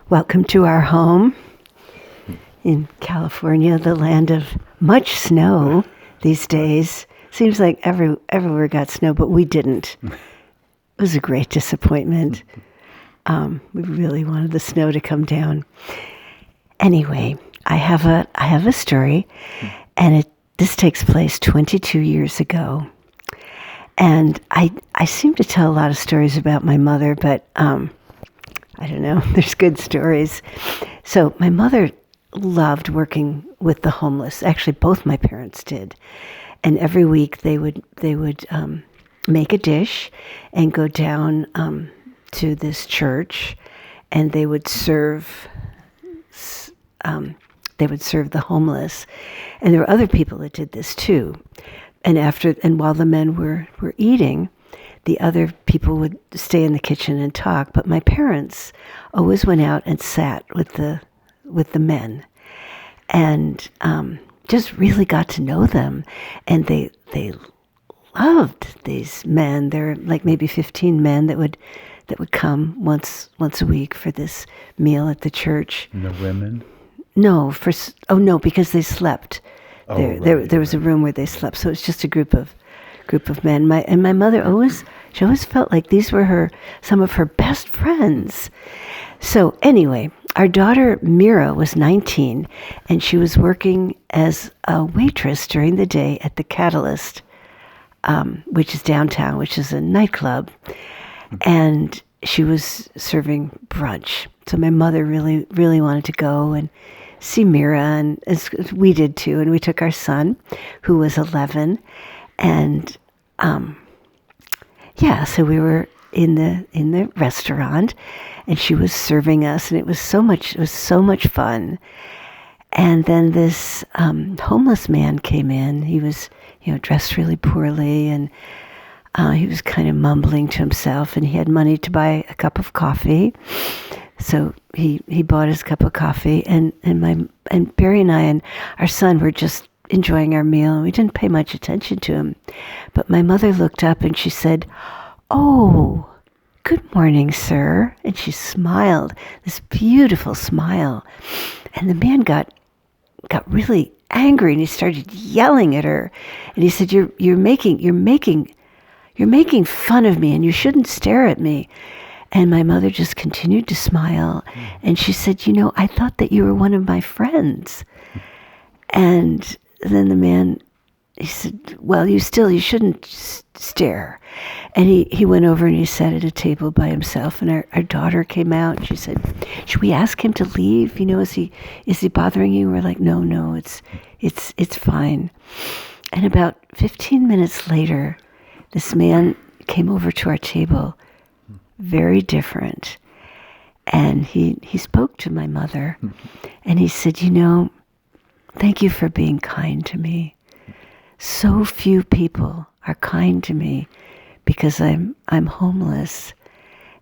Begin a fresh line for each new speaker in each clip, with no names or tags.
Welcome to our home in California, the land of much snow these days. Seems like everywhere got snow, but we didn't. It was a great disappointment. We really wanted the snow to come down. Anyway, I have a story, and this takes place 22 years ago. And I seem to tell a lot of stories about my mother, but I don't know, there's good stories. So my mother loved working with the homeless. Actually, both my parents did. And every week they would make a dish and go down to this church, and they would serve the homeless. And there were other people that did this too. And while the men were eating, the other people would stay in the kitchen and talk. But my parents always went out and sat with the men, and just really got to know them. And they loved these men. There were like maybe 15 men that would come once a week for this meal at the church.
And the women?
No, because they slept. There was a room where they slept, so it's just a group of men. My mother she always felt like these were some of her best friends. So anyway, our daughter Mira was 19, and she was working as a waitress during the day at the Catalyst, which is downtown, which is a nightclub, and she was serving brunch. So my mother really, really wanted to go and see Mira, and we did too. And we took our son, who was 11, and so we were in the restaurant, and she was serving us, and it was so much fun. And then this homeless man came in. He was, dressed really poorly, and he was kind of mumbling to himself, and he had money to buy a cup of coffee. So he bought his cup of coffee, and Barry and I and our son were just enjoying our meal, and we didn't pay much attention to him. But my mother looked up and she said, "Oh, good morning, sir." And she smiled, this beautiful smile. And the man got really angry, and he started yelling at her. And he said, "You're making fun of me, and you shouldn't stare at me." And my mother just continued to smile. And she said, "I thought that you were one of my friends." And then the man, he said, "Well, you shouldn't stare." And he went over and he sat at a table by himself. And our daughter came out, and she said, "Should we ask him to leave? Is he bothering you?" We're like, No, it's fine. And about 15 minutes later, this man came over to our table, very different. And he spoke to my mother, and he said, "Thank you for being kind to me. So few people are kind to me because I'm homeless,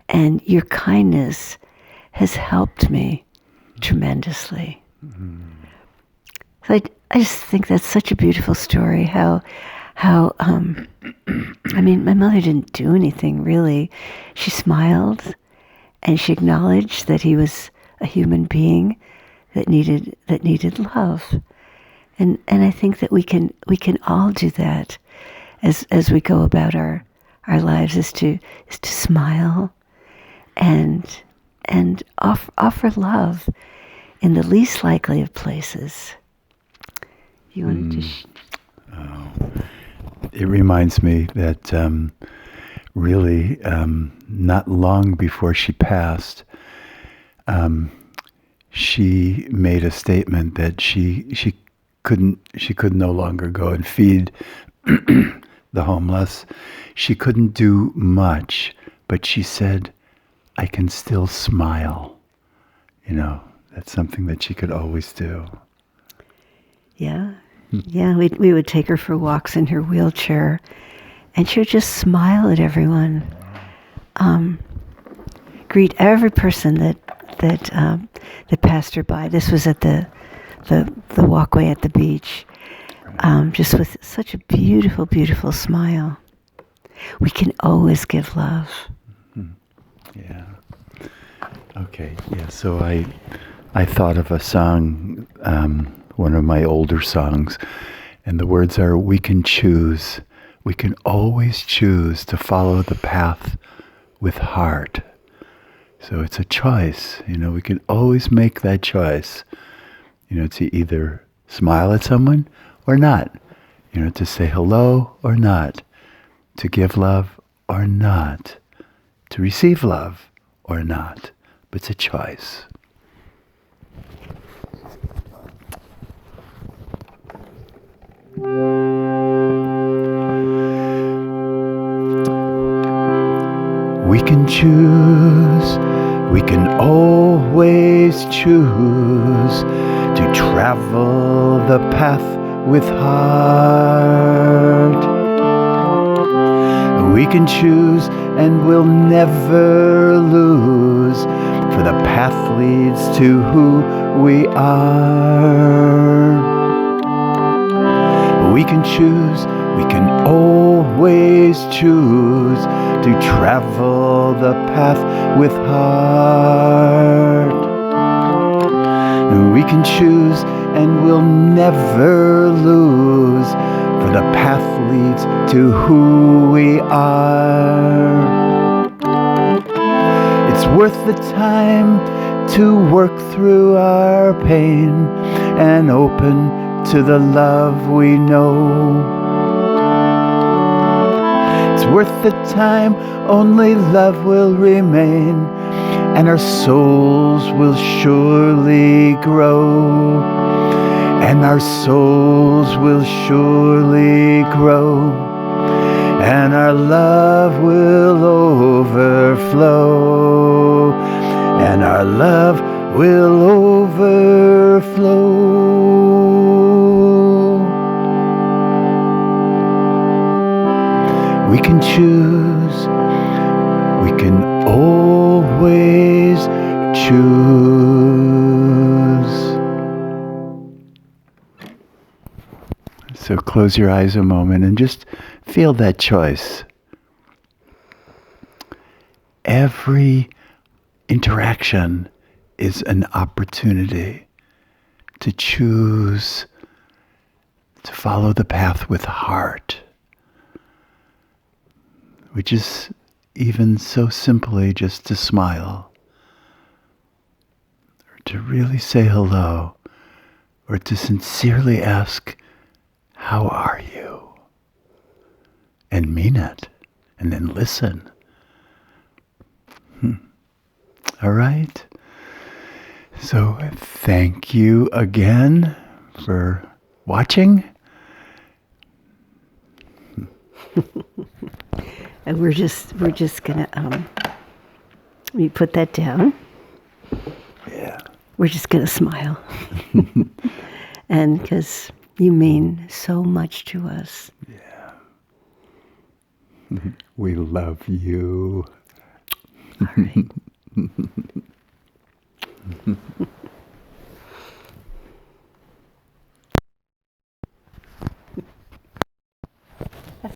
and your kindness has helped me tremendously." So I just think that's such a beautiful story, how my mother didn't do anything really. She smiled, and she acknowledged that he was a human being that needed love. And I think that we can all do that as we go about our lives, is to smile and offer love in the least likely of places. You wanted to
It reminds me that really not long before she passed, she made a statement that she could no longer go and feed the homeless. She couldn't do much, but she said, "I can still smile." That's something that she could always do.
Yeah. Yeah, we would take her for walks in her wheelchair, and she would just smile at everyone. Greet every person that passed her by. This was at the walkway at the beach, just with such a beautiful, beautiful smile. We can always give love.
Yeah. Okay, yeah. So I thought of a song, one of my older songs, and the words are, "We can choose. We can always choose to follow the path with heart." So it's a choice. We can always make that choice. To either smile at someone or not. To say hello or not. To give love or not. To receive love or not. But it's a choice. We can choose, we can always choose to travel the path with heart. We can choose and we'll never lose, for the path leads to who we are. We can choose, we can always choose to travel the path with heart. And we can choose and we'll never lose, for the path leads to who we are. It's worth the time to work through our pain and open to the love we know. It's worth the time, only love will remain, and our souls will surely grow. And our souls will surely grow, and our love will overflow, and our love will overflow. We can choose, we can always choose. So close your eyes a moment and just feel that choice. Every interaction is an opportunity to choose to follow the path with heart, which is even so simply just to smile, or to really say hello, or to sincerely ask, "How are you?" and mean it, and then listen. All right. So thank you again for watching.
And we're just gonna let me put that down.
Yeah.
We're just gonna smile, and because you mean so much to us.
Yeah. We love you.
All right.